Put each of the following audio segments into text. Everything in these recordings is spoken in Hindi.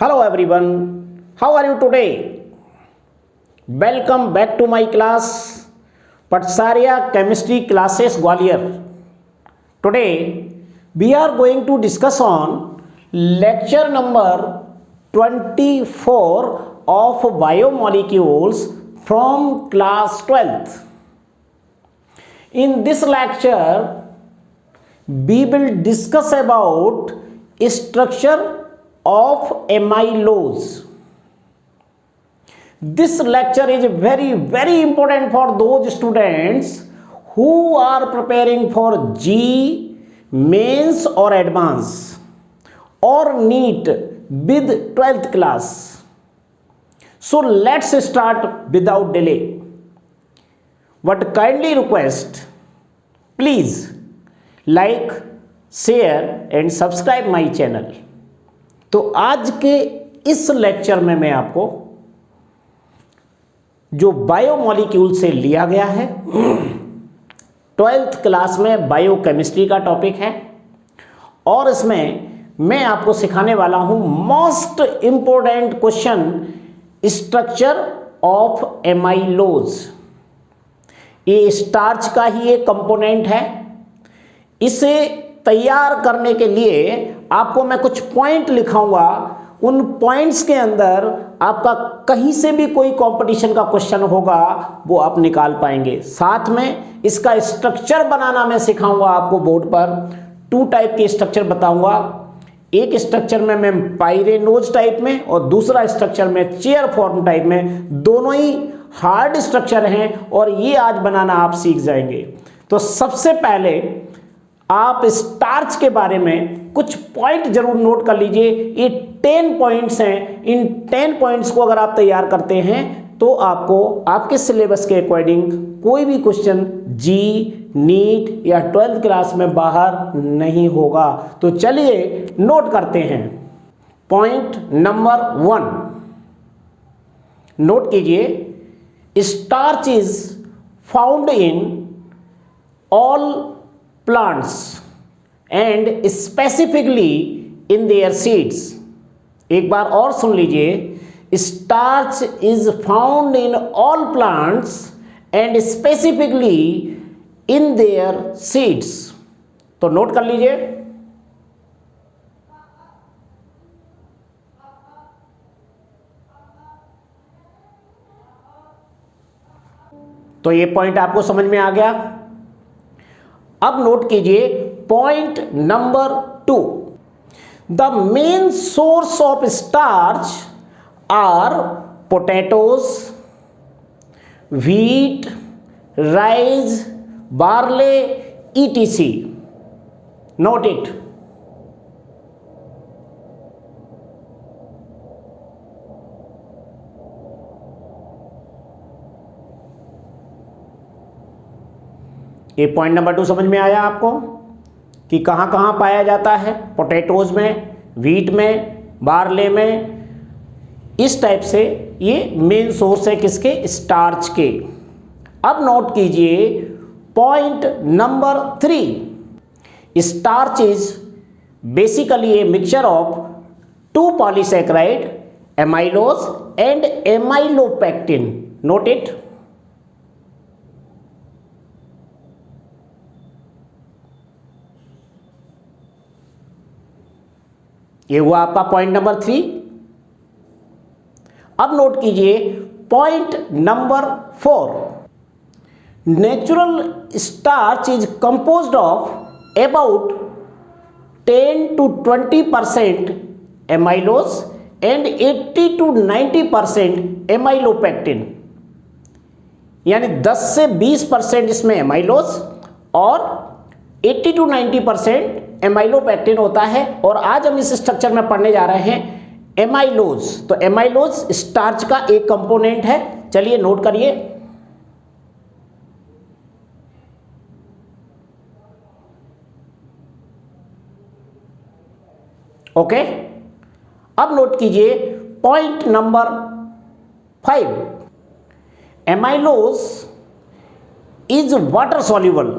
Hello everyone, how are you today? Welcome back to my class, Patsarya Chemistry Classes Gwalior. Today we are going to discuss on lecture number 24 of biomolecules from class 12th. In this lecture, we will discuss about structure of amylose. This lecture is very important for those students who are preparing for JEE, mains or advance or NEET with 12th class. So let's start without delay. But kindly request, please like, share and subscribe my channel. तो आज के इस लेक्चर में मैं आपको जो बायोमॉलिक्यूल से लिया गया है 12th क्लास में बायोकेमिस्ट्री का टॉपिक है और इसमें मैं आपको सिखाने वाला हूं most important question structure of amylose. ये स्टार्च का ही एक कंपोनेंट है। इसे तैयार करने के लिए आपको मैं कुछ पॉइंट लिखाऊंगा। उन पॉइंट्स के अंदर आपका कहीं से भी कोई कंपटीशन का क्वेश्चन होगा वो आप निकाल पाएंगे। साथ में इसका स्ट्रक्चर बनाना मैं सिखाऊंगा आपको बोर्ड पर। 2 टाइप के स्ट्रक्चर बताऊंगा। एक स्ट्रक्चर में मैं पाइरेनोज टाइप में और दूसरा स्ट्रक्चर में चेयर फॉर्म टाइप में। दोनों ही हार्ड स्ट्रक्चर हैं और ये आज बनाना आप सीख जाएंगे। तो सबसे पहले आप स्टार्च के बारे में कुछ पॉइंट जरूर नोट कर लीजिए। ये 10 पॉइंट्स हैं। इन 10 पॉइंट्स को अगर आप तैयार करते हैं तो आपको आपके सिलेबस के अकॉर्डिंग कोई भी क्वेश्चन जी, नीट या 12th क्लास में बाहर नहीं होगा। तो चलिए नोट करते हैं। पॉइंट नंबर 1 नोट कीजिए, starch is found in all plants and specifically in their seeds। एक बार और सुन लीजिए, starch is found in all plants and specifically in their seeds। तो नोट कर लीजिए। तो ये पॉइंट आपको समझ में आ गया। अब नोट कीजिए point number 2। The main source of starch are potatoes, wheat, rice, barley, etc. Note it. ये पॉइंट नंबर 2 समझ में आया आपको कि कहां कहां पाया जाता है? पोटैटोज में, व्हीट में, बार्ले में। इस टाइप से ये मेन सोर्स है किसके? स्टार्च के। अब नोट कीजिए point number 3। Starch is basically a mixture of 2 polysaccharide, amylose and amylopectin. Note it. ये हुआ आपका पॉइंट नंबर 3। अब नोट कीजिए point number 4। Natural starch is composed of about 10 to 20% amylose and 80 to 90% amylopectin. यानी 10 से 20% इसमें एमाइलोज और 80 to 90% एमाइलोपेक्टिन होता है। और आज हम इस स्ट्रक्चर में पढ़ने जा रहे हैं एमाइलोज। तो एमाइलोज स्टार्च का एक कंपोनेंट है। चलिए नोट करिए। ओके, अब नोट कीजिए point number 5। Amylose is water soluble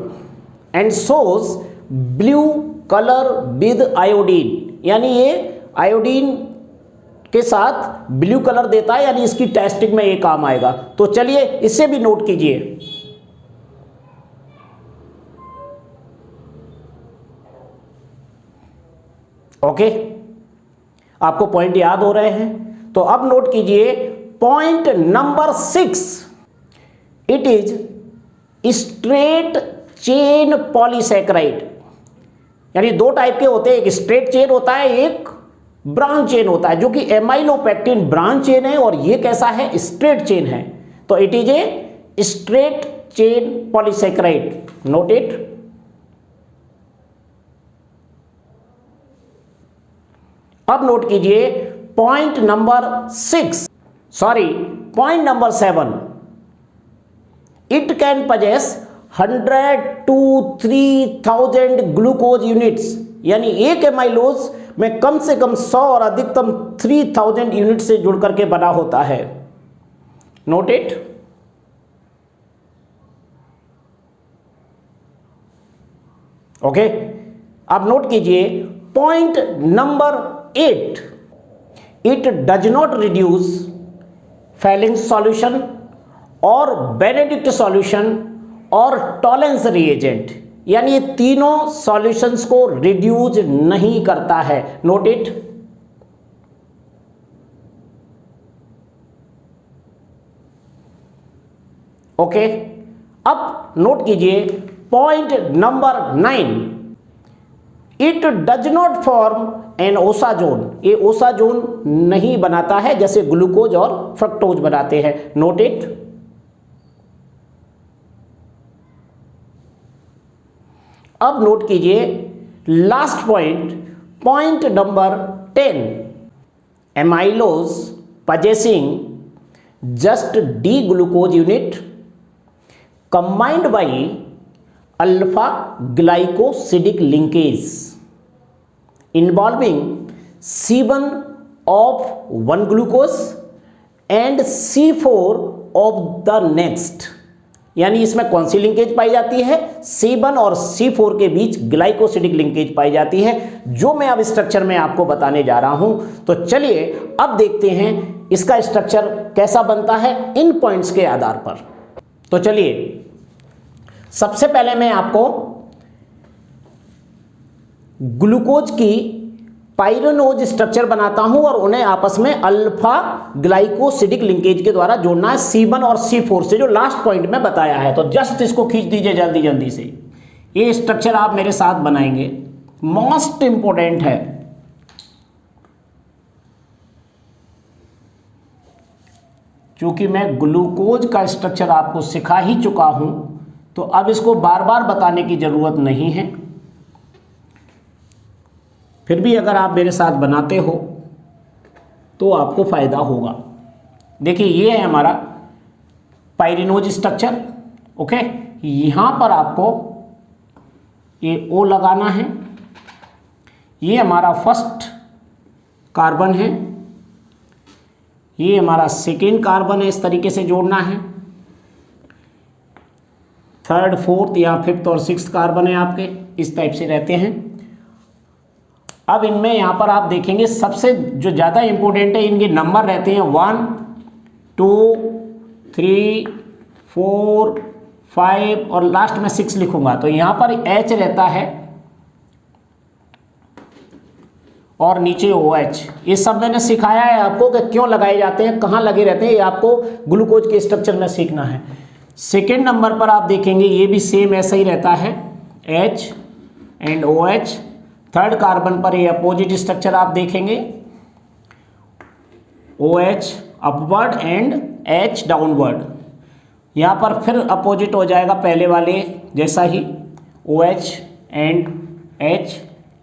and shows blue colour with iodine, यानी ये आयोडीन के साथ ब्लू कलर देता है, यानी इसकी टेस्टिंग में ये काम आएगा। तो चलिए इसे भी नोट कीजिए। ओके, आपको पॉइंट याद हो रहे हैं? तो अब नोट कीजिए point number 6, it is straight chain polysaccharide. यानी दो टाइप के होते हैं, एक स्ट्रेट चेन होता है, एक ब्रांच चेन होता है, जो कि एमाइलोपेक्टिन ब्रांच चेन है और ये कैसा है, स्ट्रेट चेन है। तो it is a straight chain polysaccharide, note it. अब नोट कीजिए point number 7, it can possess 100 to 3000 glucose units. यानी एक एमाइलोज में कम से कम 100 और अधिकतम 3000 यूनिट से जुड़ करके बना होता है, नोट इट। ओके, अब नोट कीजिए point number 8, it does not reduce Fehling's solution और बेनेडिक्ट सॉल्यूशन और टॉलेंस रिएजेंट। यानी ये तीनों सॉल्यूशंस को रिड्यूस नहीं करता है, नोट इट। ओके, अब नोट कीजिए point number 9, it does not form an osazone. ये ओसाजोन नहीं बनाता है जैसे ग्लूकोज और फ्रक्टोज बनाते हैं, नोट इट। अब नोट कीजिए last point, point number 10, amylose possessing just D glucose unit combined by alpha glycosidic linkage involving C1 of one glucose and C4 of the next। यानी इसमें कौन सी लिंकेज पाई जाती है? C1 और C4 के बीच ग्लाइकोसिडिक लिंकेज पाई जाती है, जो मैं अब स्ट्रक्चर में आपको बताने जा रहा हूं। तो चलिए अब देखते हैं इसका स्ट्रक्चर कैसा बनता है इन पॉइंट्स के आधार पर। तो चलिए सबसे पहले मैं आपको ग्लूकोज की पाइरोनोज स्ट्रक्चर बनाता हूं और उन्हें आपस में अल्फा ग्लाइकोसिडिक लिंकेज के द्वारा जोड़ना है C1 और C4 से, जो लास्ट पॉइंट में बताया है। तो जस्ट इसको खींच दीजिए जल्दी जल्दी से। ये स्ट्रक्चर आप मेरे साथ बनाएंगे, मोस्ट इंपोर्टेंट है। क्योंकि मैं ग्लूकोज का स्ट्रक्चर आपको सिखा ही चुका हूं, तो अब इसको बार बार बताने की जरूरत नहीं है। फिर भी अगर आप मेरे साथ बनाते हो तो आपको फायदा होगा। देखिए ये है हमारा पाइरिनोज स्ट्रक्चर। ओके, यहां पर आपको ये O लगाना है। ये हमारा फर्स्ट कार्बन है, ये हमारा सेकेंड कार्बन है, इस तरीके से जोड़ना है। थर्ड, फोर्थ या फिफ्थ और सिक्स्थ कार्बन है आपके, इस टाइप से रहते हैं। अब इनमें यहाँ पर आप देखेंगे सबसे जो ज़्यादा इंपॉर्टेंट है, इनके नंबर रहते हैं 1 2 3 4 5 और लास्ट में 6 लिखूंगा। तो यहाँ पर H रहता है और नीचे OH। ये सब मैंने सिखाया है आपको कि क्यों लगाए जाते हैं, कहाँ लगे रहते हैं, ये आपको ग्लूकोज के स्ट्रक्चर में सीखना है। सेकेंड नंबर पर आप देखेंगे ये भी सेम ऐसा ही रहता है, H and OH। Third carbon पर ये अपोजिट स्ट्रक्चर आप देखेंगे, OH upward and H downward. यहाँ पर फिर अपोजिट हो जाएगा पहले वाले जैसा ही, OH एंड H।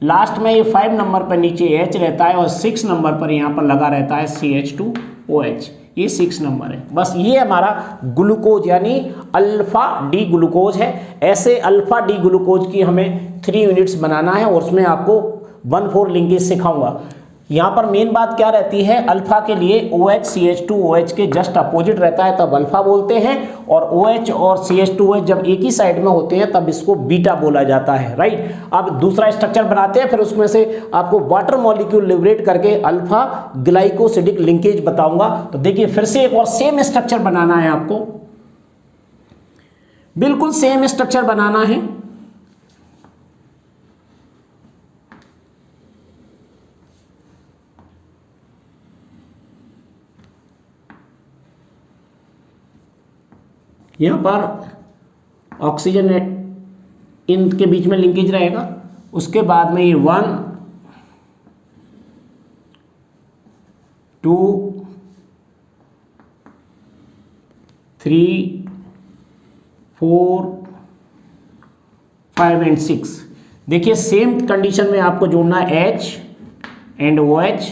लास्ट में ये 5 नंबर पर नीचे H रहता है और 6 नंबर पर यहाँ पर लगा रहता है CH2OH। ये 6 नंबर है। बस ये हमारा ग्लूकोज यानी अल्फा डी ग्लूकोज है। ऐसे अल्फा डी ग्लूकोज की हमें 3 यूनिट्स बनाना है और उसमें आपको 1,4 लिंकेज सिखाऊंगा। यहाँ पर मेन बात क्या रहती है, अल्फा के लिए OH CH2OH के जस्ट अपोजिट रहता है तब अल्फा बोलते हैं, और OH और CH2OH जब एक ही साइड में होते हैं तब इसको बीटा बोला जाता है, राइट। अब दूसरा स्ट्रक्चर बनाते हैं, फिर उसमें से आपको वाटर मॉलिक्यूल लिबरेट करके अल्फा ग्लाइकोसिडिक लिंकेज बताऊंगा। तो देखिए फिर से एक और सेम स्ट्रक्चर बनाना है आपको, बिल्कुल सेम स्ट्रक्चर बनाना है। यहाँ पर ऑक्सीजन इनके बीच में लिंकेज रहेगा, उसके बाद में ये 1 2 3 4 5 एंड 6। देखिए सेम कंडीशन में आपको जोड़ना है H एंड OH,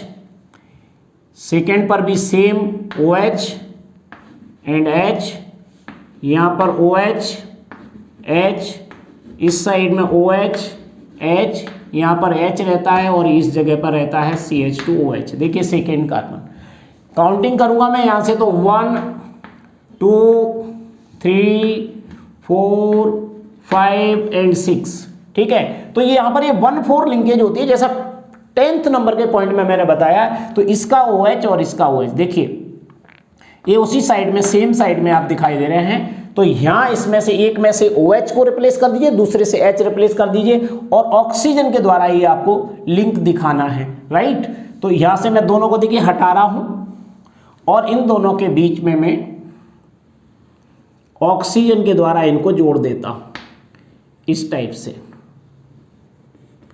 सेकेंड पर भी सेम OH एंड H, यहाँ पर OH H, इस साइड में OH H, यहाँ पर H रहता है और इस जगह पर रहता है CH2OH। देखिए सेकेंड कार्बन, काउंटिंग करूँगा मैं यहाँ से तो 1 2 3 4 5 एंड 6, ठीक है। तो ये यहाँ पर ये 1-4 लिंकेज होती है, जैसा 10th नंबर के पॉइंट में मैंने बताया। तो इसका OH और इसका OH, देखिए ये उसी साइड में, सेम साइड में आप दिखाई दे रहे हैं। तो यहाँ इसमें से एक में से OH को रिप्लेस कर दीजिए, दूसरे से H रिप्लेस कर दीजिए, और ऑक्सीजन के द्वारा ये आपको लिंक दिखाना है, राइट। तो यहाँ से मैं दोनों को देखिए हटा रहा हूँ, और इन दोनों के बीच में मैं ऑक्सीजन के द्वारा इनको जोड़ देता हूँ इस टाइप से।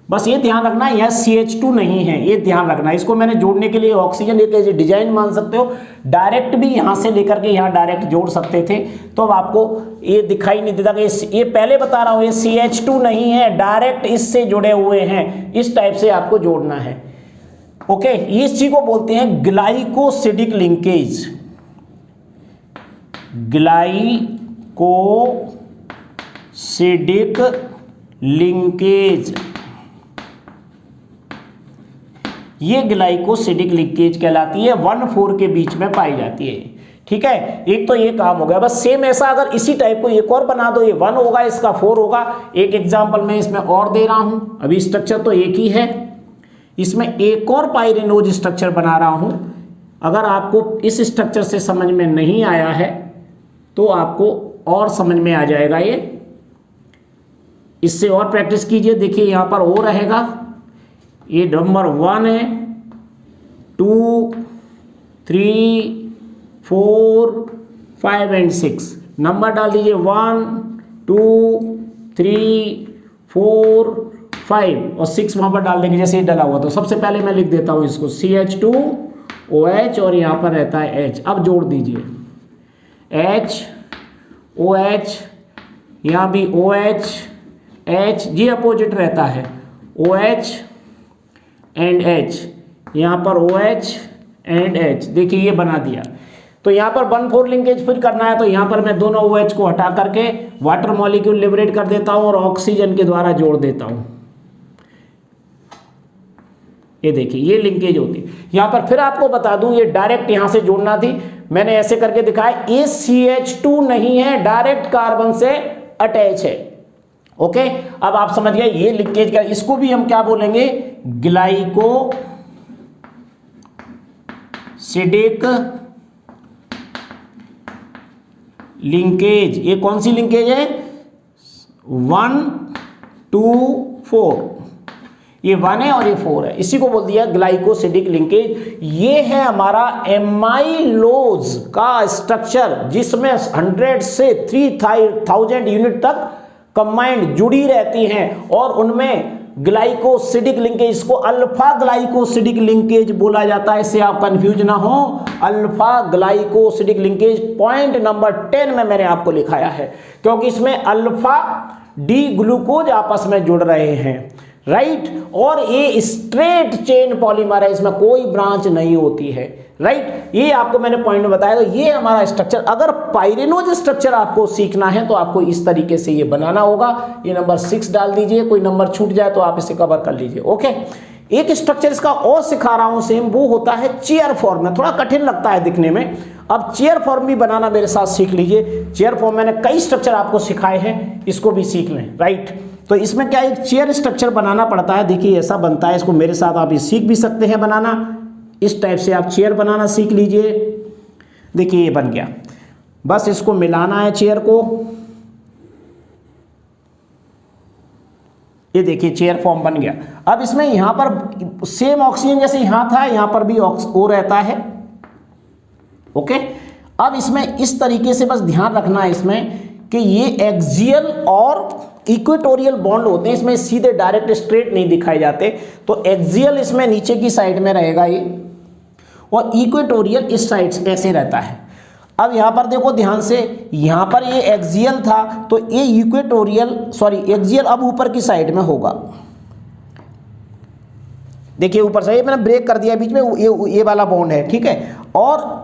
बस ये ध्यान रखना यह CH2 नहीं है, ये ध्यान रखना। इसको मैंने जोड़ने के लिए ऑक्सीजन एक ऐसी डिजाइन मान सकते हो, डायरेक्ट भी यहाँ से लेकर के यहाँ डायरेक्ट जोड़ सकते थे, तो अब आपको ये दिखाई नहीं देता कि ये पहले बता रहा हूँ ये CH2 नहीं है, डायरेक्ट इससे जुड़े हुए हैं, इस टाइप से आपको जोड़ना है। ओके, इस चीज को बोलते हैं ग्लाइकोसिडिक लिंकेज। ग्लाइकोसिडिक लिंकेज, ये ग्लाइकोसिडिक लिंकेज कहलाती है, 1-4 के बीच में पाई जाती है, ठीक है। एक तो ये काम हो गया। बस सेम ऐसा अगर इसी टाइप को एक और बना दो, ये 1 होगा, इसका 4 होगा। एक एग्जांपल मैं इसमें और दे रहा हूं, अभी स्ट्रक्चर तो एक ही है, इसमें एक और पाइरेनोज स्ट्रक्चर बना रहा हूं। अगर आपको इस स्ट्रक्चर से समझ में नहीं आया है तो आपको और समझ में आ जाएगा, ये इससे और प्रैक्टिस कीजिए। देखिए यहाँ पर O रहेगा, ये नंबर 1 है, 2 3 4 5 एंड 6 नंबर डाल दीजिए, 1 2 3 4 5 और 6 वहाँ पर डाल देंगे जैसे ही डला हुआ। तो सबसे पहले मैं लिख देता हूँ इसको CH2OH और यहाँ पर रहता है H। अब जोड़ दीजिए H OH, यहाँ भी OH H, ये अपोजिट रहता है OH एंड H, यहाँ पर OH एंड H। देखिए ये बना दिया। तो यहाँ पर 1-4 लिंकेज फिर करना है, तो यहाँ पर मैं दोनों OH को हटा करके वाटर मॉलिक्यूल लिबरेट कर देता हूँ और ऑक्सीजन के द्वारा जोड़ देता हूँ। ये देखिए ये लिंकेज होती है। यहाँ पर फिर आपको बता दूं, ये डायरेक्ट यहाँ से जोड़ना थी, मैंने ऐसे करके दिखाया। ये CH2 नहीं है, डायरेक्ट कार्बन से अटैच है। ओके, अब आप समझ गए ये लिंकेज का। इसको भी हम क्या बोलेंगे, ग्लाइकोसिडिक लिंकेज। ये कौन सी लिंकेज है, 1 2 4, ये 1 है और ये 4 है, इसी को बोल दिया ग्लाइकोसिडिक लिंकेज। ये है हमारा एमाइलोज का स्ट्रक्चर, जिसमें 100 से 3000 यूनिट तक कंबाइंड जुड़ी रहती हैं, और उनमें ग्लाइकोसिडिक लिंकेज, इसको अल्फा ग्लाइकोसिडिक लिंकेज बोला जाता है। इससे आप कंफ्यूज ना हो, alpha glycosidic linkage point number 10 में मैंने आपको लिखाया है, क्योंकि इसमें अल्फा डी ग्लूकोज आपस में जुड़ रहे हैं, राइट। और ये स्ट्रेट चेन पॉलीमर है, इसमें कोई ब्रांच नहीं होती है, राइट। ये आपको मैंने पॉइंट में बताया। तो ये हमारा स्ट्रक्चर, अगर पाइरेनोज स्ट्रक्चर आपको सीखना है तो आपको इस तरीके से ये बनाना होगा। ये नंबर 6 डाल दीजिए, कोई नंबर छूट जाए तो आप इसे कवर कर लीजिए। ओके, एक स्ट्रक्चर इसका और सिखा रहा हूं सेम, वो होता है चेयर फॉर्म में। थोड़ा कठिन लगता है दिखने में, अब चेयर फॉर्म भी बनाना मेरे साथ सीख लीजिए। चेयर फॉर्म मैंने कई स्ट्रक्चर आपको सिखाए हैं, इसको भी सीख लें, राइट। तो इसमें क्या एक चेयर स्ट्रक्चर बनाना पड़ता है। देखिए ऐसा बनता है, इसको मेरे साथ आप ये सीख भी सकते हैं बनाना। इस टाइप से आप चेयर बनाना सीख लीजिए। देखिए ये बन गया, बस इसको मिलाना है चेयर को। ये देखिए चेयर फॉर्म बन गया। अब इसमें यहां पर सेम ऑक्सीजन जैसे यहां था, यहां पर भी ओ रहता है, ओके। अब इसमें इस तरीके से बस ध्यान रखना है इसमें कि ये एक्सियल और इक्वेटोरियल बॉन्ड होते हैं, इसमें सीधे डायरेक्ट स्ट्रेट नहीं दिखाए जाते। तो एक्सियल इसमें नीचे की साइड में रहेगा ये, और इक्वेटोरियल इस साइड से ऐसे रहता है। अब यहां पर देखो ध्यान से, यहां पर ये एक्सियल था तो ये इक्वेटोरियल एक्सियल अब ऊपर की साइड में होगा। देखिए ऊपर से ये मैंने ब्रेक कर दिया बीच में, ये वाला बॉन्ड है, ठीक है। और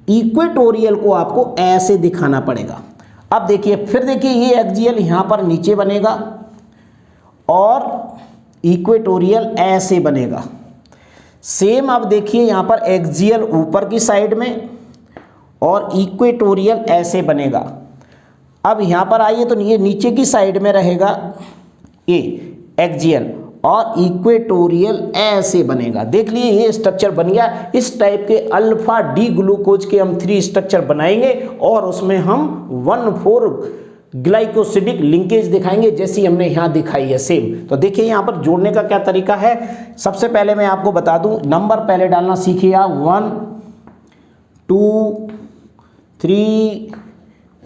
इक्वेटोरियल को आपको ऐसे दिखाना पड़ेगा। अब देखिए फिर देखिए ये एक्सियल यहां पर नीचे बनेगा और इक्वेटोरियल ऐसे बनेगा। सेम अब देखिए यहां पर एक्सियल ऊपर की साइड में और इक्वेटोरियल ऐसे बनेगा। अब यहां पर आइए तो ये नीचे की साइड में रहेगा ये एक्सियल, और इक्वेटोरियल ऐसे बनेगा। देख लिए ये स्ट्रक्चर बन गया। इस टाइप के अल्फा डी ग्लूकोज के हम 3 स्ट्रक्चर बनाएंगे और उसमें हम 1,4 ग्लाइकोसिडिक लिंकेज दिखाएंगे जैसी हमने यहाँ दिखाई है सेम। तो देखिए यहाँ पर जोड़ने का क्या तरीका है। सबसे पहले मैं आपको बता दूं, नंबर पहले डालना सीखिए आप। 1 2 3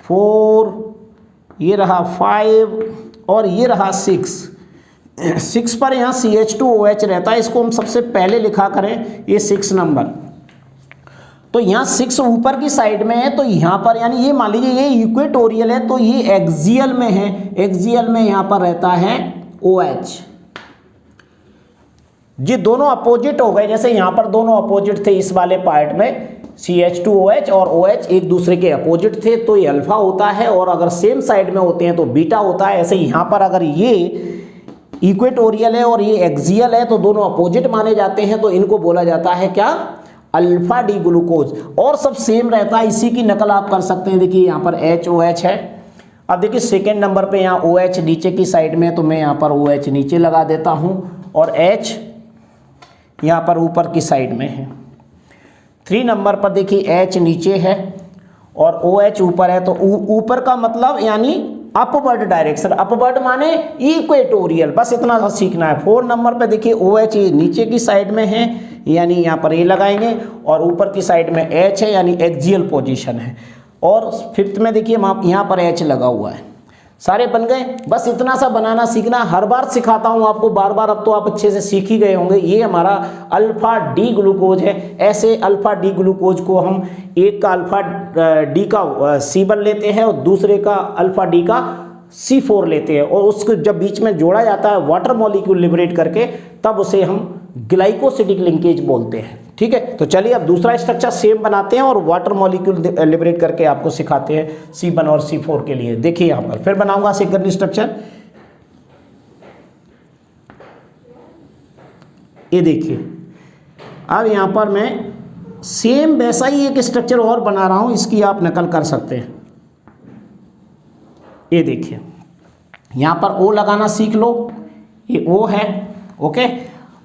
4, ये रहा 5 और ये रहा 6 पर यहाँ CH2OH रहता है, इसको हम सबसे पहले लिखा करें ये 6 नंबर। तो यहाँ 6 ऊपर की साइड में है, तो यहाँ पर यानी ये मान लीजिए ये इक्वेटोरियल है तो ये एक्सियल में है, एक्सियल में यहाँ पर रहता है OH। ये दोनों अपोजिट हो गए, जैसे यहाँ पर दोनों अपोजिट थे इस वाले पार्ट में, CH2OH और OH एक दूसरे के अपोजिट थे तो ये अल्फा होता है, और अगर सेम साइड में होते हैं तो बीटा होता है। ऐसे यहाँ पर अगर ये इक्वेटोरियल है और ये एक्सियल है तो दोनों अपोजिट माने जाते हैं, तो इनको बोला जाता है क्या, अल्फा डी ग्लूकोज। और सब सेम रहता है, इसी की नकल आप कर सकते हैं। देखिए यहाँ पर HOH है। अब देखिए सेकेंड नंबर पे यहाँ OH नीचे की साइड में है, तो मैं यहाँ पर OH नीचे लगा देता हूँ और H यहाँ पर ऊपर की साइड में है। 3 नंबर पर देखिए H नीचे है और OH ऊपर है, तो ऊपर का मतलब यानी अपवर्ड डायरेक्शन, अपवर्ड माने इक्वेटोरियल, बस इतना सा सीखना है। 4 नंबर पे देखिए OH नीचे की साइड में है, यानी यहाँ पर ये लगाएंगे, और ऊपर की साइड में H है यानी एक्सियल पोजीशन है। और 5th में देखिए यहाँ पर H लगा हुआ है। सारे बन गए, बस इतना सा बनाना सीखना। हर बार सिखाता हूँ आपको बार बार, अब तो आप अच्छे से सीख ही गए होंगे। ये हमारा अल्फा डी ग्लूकोज है। ऐसे अल्फा डी ग्लूकोज को हम एक का अल्फा डी का C1 लेते हैं और दूसरे का अल्फा डी का C4 लेते हैं, और उसको जब बीच में जोड़ा जाता है वाटर मॉलिक्यूल लिबरेट करके, तब उसे हम ग्लाइकोसिडिक लिंकेज बोलते हैं। ठीक है, तो चलिए अब दूसरा स्ट्रक्चर सेम बनाते हैं और वाटर मॉलिक्यूल लिबरेट करके आपको सिखाते हैं C1 और C4 के लिए। देखिए यहाँ पर फिर बनाऊंगा सेकंड स्ट्रक्चर। ये देखिए अब यहाँ पर मैं सेम वैसा ही एक स्ट्रक्चर और बना रहा हूँ, इसकी आप नकल कर सकते हैं। ये देखिए यहाँ पर O लगाना सीख लो, ये O है, ओके।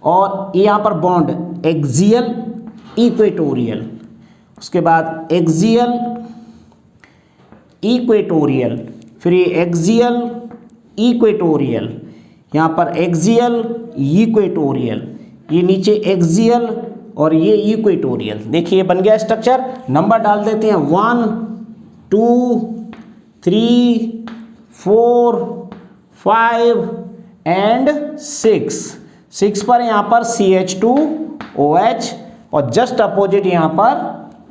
और यहाँ पर बॉन्ड एक्सियल इक्वेटोरियल, उसके बाद एक्सियल इक्वेटोरियल, फिर ये एक्सियल इक्वेटोरियल, यहाँ पर एक्सियल इक्वेटोरियल, ये नीचे एक्सियल और ये इक्वेटोरियल। देखिए बन गया स्ट्रक्चर। नंबर डाल देते हैं 1 2 3 4 5 एंड 6 पर यहाँ पर CH2OH और जस्ट अपोजिट यहाँ पर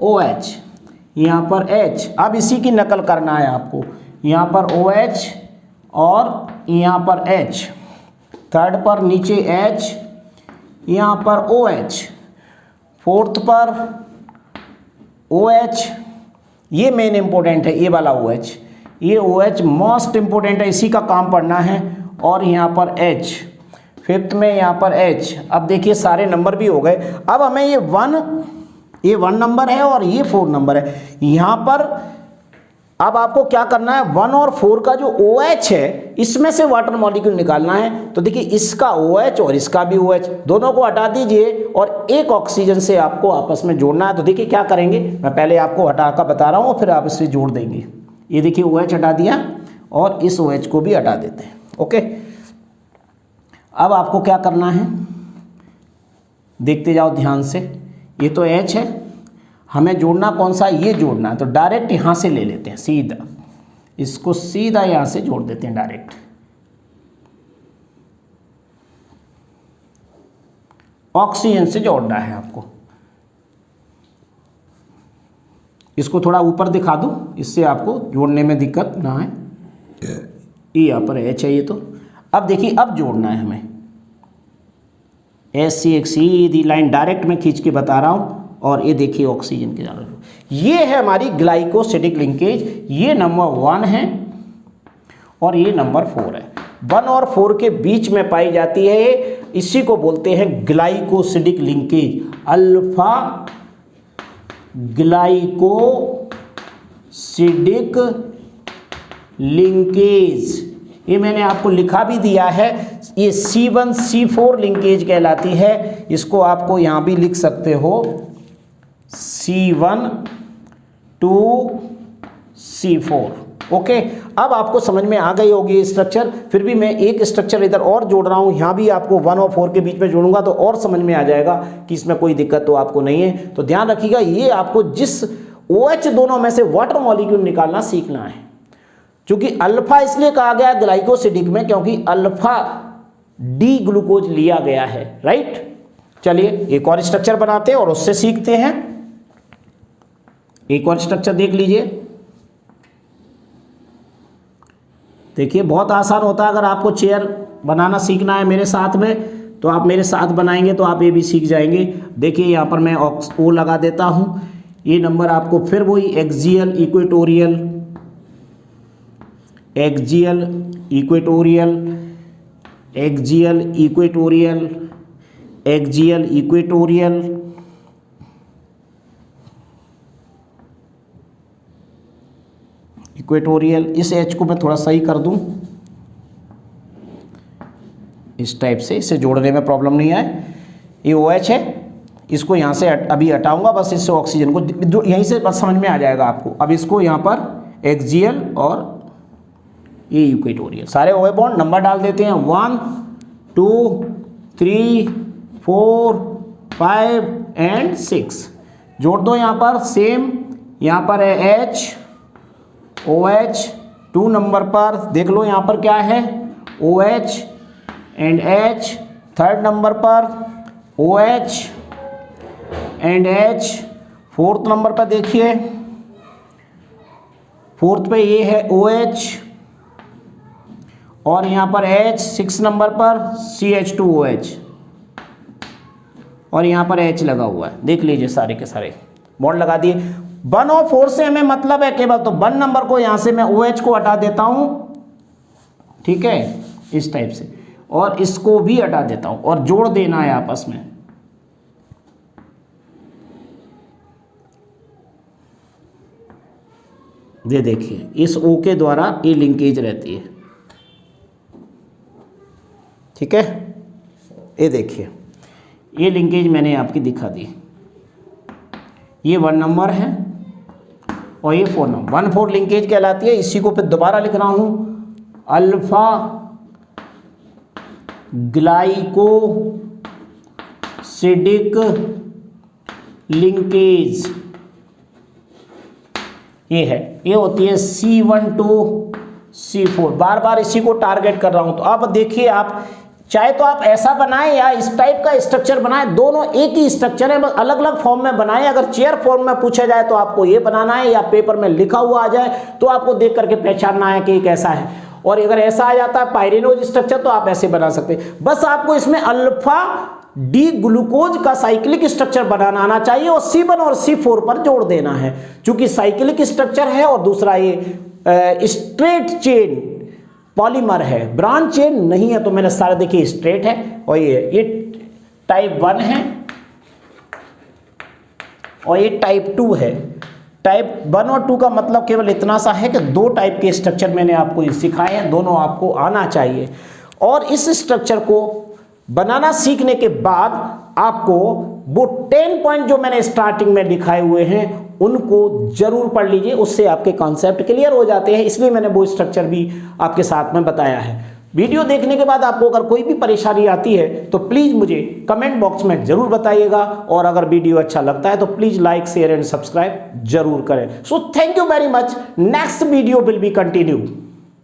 OH, यहाँ पर H। अब इसी की नकल करना है आपको, यहाँ पर OH और यहाँ पर H, थर्ड पर नीचे H, यहाँ पर OH, फोर्थ पर OH, ये मेन इंपॉर्टेंट है, ये वाला OH, ये OH मोस्ट इंपॉर्टेंट है, इसी का काम पढ़ना है। और यहाँ पर H, फिफ्थ में यहाँ पर H। अब देखिए सारे नंबर भी हो गए। अब हमें ये 1 नंबर है और ये 4 नंबर है यहाँ पर। अब आपको क्या करना है, 1 और 4 का जो OH है इसमें से वाटर मॉलिक्यूल निकालना है। तो देखिए इसका OH और इसका भी OH, दोनों को हटा दीजिए और एक ऑक्सीजन से आपको आपस में जोड़ना है। तो देखिए क्या करेंगे, मैं पहले आपको हटा कर बता रहा हूँ और फिर आप इससे जोड़ देंगे। ये देखिए OH हटा दिया और इस OH को भी हटा देते हैं। ओके, अब आपको क्या करना है, देखते जाओ ध्यान से। ये तो H है, हमें जोड़ना कौन सा, ये जोड़ना है। तो डायरेक्ट यहाँ से ले लेते हैं, सीधा इसको सीधा यहाँ से जोड़ देते हैं डायरेक्ट। ऑक्सीजन से जोड़ना है आपको। इसको थोड़ा ऊपर दिखा दूं, इससे आपको जोड़ने में दिक्कत ना है। ये यहाँ पर H है ये तो। अब देखिए अब जोड़ना है हमें, ऐसी एक सीधी लाइन डायरेक्ट मैं खींच के बता रहा हूँ। और ये देखिए ऑक्सीजन के जाने, ये है हमारी ग्लाइकोसिडिक लिंकेज। ये नंबर 1 है और ये नंबर 4 है। 1 और 4 के बीच में पाई जाती है, इसी को बोलते हैं glycosidic linkage, alpha glycosidic linkage. ये मैंने आपको लिखा भी दिया है, ये C1C4 लिंकेज कहलाती है। इसको आपको यहाँ भी लिख सकते हो, C1 to C4। ओके, अब आपको समझ में आ गई होगी स्ट्रक्चर। फिर भी मैं एक स्ट्रक्चर इधर और जोड़ रहा हूँ, यहाँ भी आपको 1 और 4 के बीच में जोड़ूंगा तो और समझ में आ जाएगा कि इसमें कोई दिक्कत तो आपको नहीं है। तो ध्यान रखिएगा, ये आपको जिस OH दोनों में से वाटर मॉलिक्यूल निकालना सीखना है। क्योंकि अल्फा इसलिए कहा गया ग्लाइकोसिडिक में क्योंकि अल्फा डी ग्लूकोज लिया गया है, राइट। चलिए एक और स्ट्रक्चर बनाते हैं और उससे सीखते हैं। एक और स्ट्रक्चर देख लीजिए। देखिए बहुत आसान होता है, अगर आपको चेयर बनाना सीखना है मेरे साथ में तो आप मेरे साथ बनाएंगे तो आप ये भी सीख जाएंगे। देखिए यहाँ पर मैं O लगा देता हूँ। ये नंबर आपको फिर वही axial equatorial, axial equatorial, axial equatorial, axial equatorial, equatorial. इस H को मैं थोड़ा सही कर दूं इस टाइप से, इससे जोड़ने में प्रॉब्लम नहीं आए। ये OH है, इसको यहाँ से अभी हटाऊंगा बस, इससे ऑक्सीजन को यहीं से बस समझ में आ जाएगा आपको। अब इसको यहाँ पर एक्सियल और ये इक्वेटोरियल, सारे OH बॉन्ड नंबर डाल देते हैं 1 2 3 4 5 एंड 6। जोड़ दो यहाँ पर सेम। यहाँ पर है H OH 2 नंबर पर, देख लो यहाँ पर क्या है OH and H। 3rd number पर OH and H। 4th number पर देखिए, 4th पे ये है OH और यहाँ पर H। 6 नंबर पर CH2OH और यहाँ पर H लगा हुआ है। देख लीजिए सारे के सारे बॉन्ड लगा दिए। 1 और 4 से हमें मतलब है केवल, तो 1 नंबर को यहाँ से मैं OH को हटा देता हूँ, ठीक है, इस टाइप से, और इसको भी हटा देता हूँ और जोड़ देना है आपस में। ये देखिए इस O के द्वारा ये लिंकेज रहती है, ठीक है। ये देखिए ये लिंकेज मैंने आपकी दिखा दी। ये 1 नंबर है और ये 4 नंबर, 1-4 लिंकेज कहलाती है। इसी को फिर दोबारा लिख रहा हूं, अल्फा ग्लाइकोसिडिक लिंकेज। ये है, ये होती है C1 to C4। बार बार इसी को टारगेट कर रहा हूं। तो अब देखिए, आप चाहे तो आप ऐसा बनाएं या इस टाइप का स्ट्रक्चर बनाएं, दोनों एक ही स्ट्रक्चर है, बस अलग अलग फॉर्म में बनाएं। अगर चेयर फॉर्म में पूछा जाए तो आपको ये बनाना है, या पेपर में लिखा हुआ आ जाए तो आपको देख करके पहचानना है कि ये कैसा है। और अगर ऐसा आ जाता है पायरिनोज स्ट्रक्चर तो आप ऐसे बना सकते हैं। बस आपको इसमें अल्फा डी ग्लूकोज का साइक्लिक स्ट्रक्चर बनाना आना चाहिए और C1 और C4 पर जोड़ देना है, क्योंकि साइक्लिक स्ट्रक्चर है और दूसरा ये स्ट्रेट चेन पॉलीमर है, ब्रांच चेन नहीं है, तो मैंने सारे देखिए स्ट्रेट है, और ये टाइप 1 है और ये टाइप 2 है। टाइप 1 और 2 का मतलब केवल इतना सा है कि दो टाइप के स्ट्रक्चर मैंने आपको सिखाए हैं, दोनों आपको आना चाहिए। और इस स्ट्रक्चर को बनाना सीखने के बाद आपको वो 10 पॉइंट जो मैंने स्टार्टिंग में दिखाए हुए हैं उनको जरूर पढ़ लीजिए, उससे आपके कॉन्सेप्ट क्लियर हो जाते हैं, इसलिए मैंने वो स्ट्रक्चर भी आपके साथ में बताया है। वीडियो देखने के बाद आपको अगर कोई भी परेशानी आती है तो प्लीज़ मुझे कमेंट बॉक्स में जरूर बताइएगा, और अगर वीडियो अच्छा लगता है तो please like share and subscribe जरूर करें। So thank you very much. Next video will be continue.